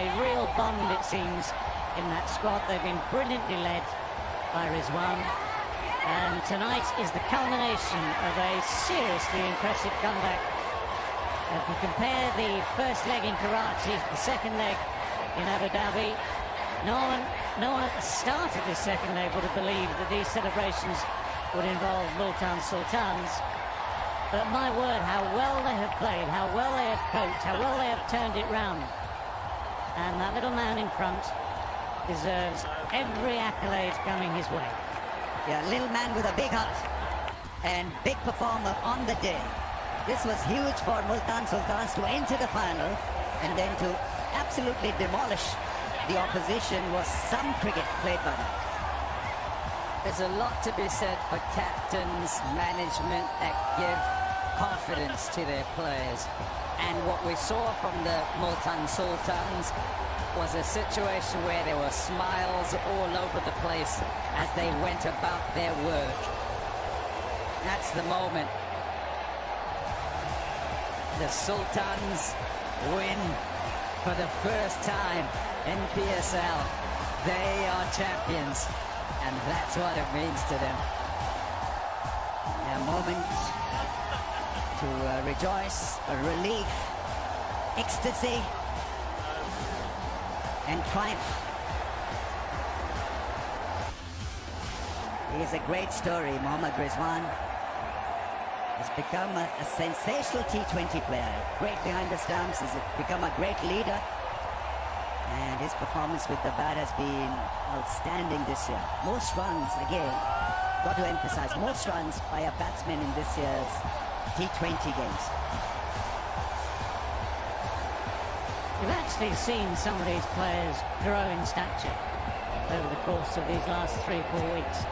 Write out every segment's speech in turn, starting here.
A real bond, it seems, in that squad. They've been brilliantly led by Rizwan. And tonight is the culmination of a seriously impressive comeback. If you compare the first leg in Karachi to the second leg in Abu Dhabi, no one at the start of this second leg would have believed that these celebrations would involve Multan Sultans. But my word, how well they have played, how well they have coped, how well they have turned it round. And that little man in front deserves every accolade coming his way. Yeah, little man with a big heart and big performer on the day. This was huge for Multan Sultans to enter the final and then to absolutely demolish the opposition. Was some cricket played by them. There's a lot to be said for captains, management that give confidence to their players. And what we saw from the Multan Sultans was a situation where there were smiles all over the place as they went about their work. That's the moment. The Sultans win for the first time in PSL. They are champions, and that's what it means to them. A moment to rejoice, a relief, ecstasy, and triumph. He is a great story. Muhammad Rizwan has become a sensational T20 player. Great behind the stumps, has become a great leader. And his performance with the bat has been outstanding this year. Most runs, again, got to emphasize, most runs by a batsman in this year's T20 games. We've actually seen some of these players grow in stature over the course of these last 3 or 4 weeks.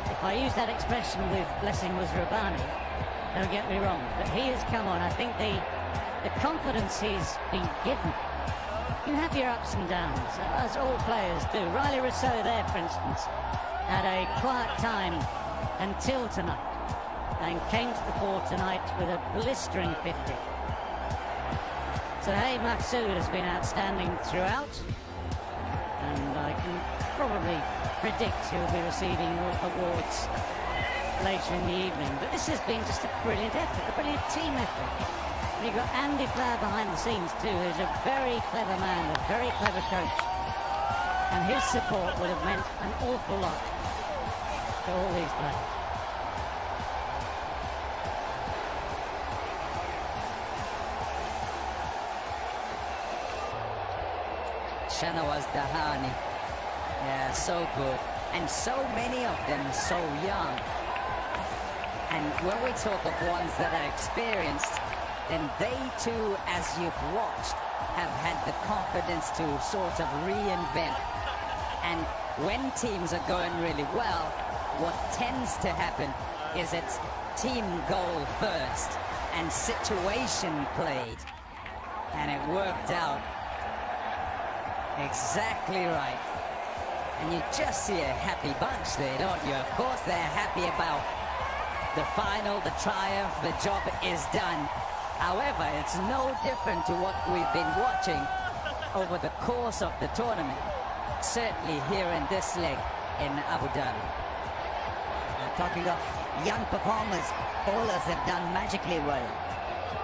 If I use that expression with blessing was Rabbani, don't get me wrong, but he has come on. I think the confidence he's been given. You have your ups and downs, as all players do. Riley Rousseau there, for instance, had a quiet time until tonight and came to the fore tonight with a blistering 50. So hey, Maksud has been outstanding throughout, and I can probably predict he'll be receiving awards later in the evening. But this has been just a brilliant effort, a brilliant team effort. And you've got Andy Flower behind the scenes too, who's a very clever man, a very clever coach. And his support would have meant an awful lot to all these players. Shanawaz Dahani. Yeah, so good. And so many of them so young. And when we talk of ones that are experienced, then they too, as you've watched, have had the confidence to sort of reinvent. And when teams are going really well, what tends to happen is it's team goal first and situation played. And it worked out exactly right. And you just see a happy bunch there, don't you? Of course they're happy about the final, the triumph, the job is done. However, it's no different to what we've been watching over the course of the tournament. Certainly here in this leg in Abu Dhabi. Talking of young performers, bowlers have done magically well.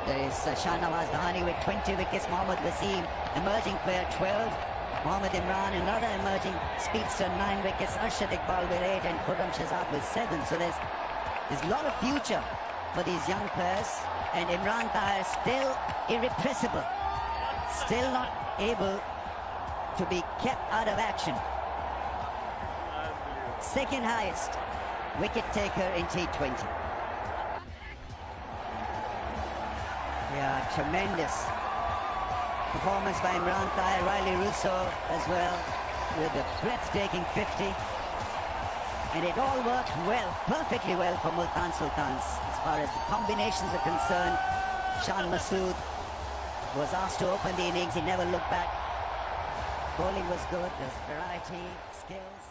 There is Shanawaz Dahani with 20 wickets, Mohammad Wasim, emerging player 12, Mohammad Imran, another emerging speedster, 9 wickets, Arshad Iqbal with 8 and Khurram Shahzad with 7. So there's a lot of future for these young players, and Imran Tahir still irrepressible, still not able to be kept out of action. Second highest wicket taker in T20. Yeah, tremendous performance by Imran Tahir, Riley Rousseau as well, with a breathtaking 50. And it all worked well, perfectly well for Multan Sultans. As far as the combinations are concerned, Shan Masood was asked to open the innings, he never looked back. Bowling was good, there's variety, skills.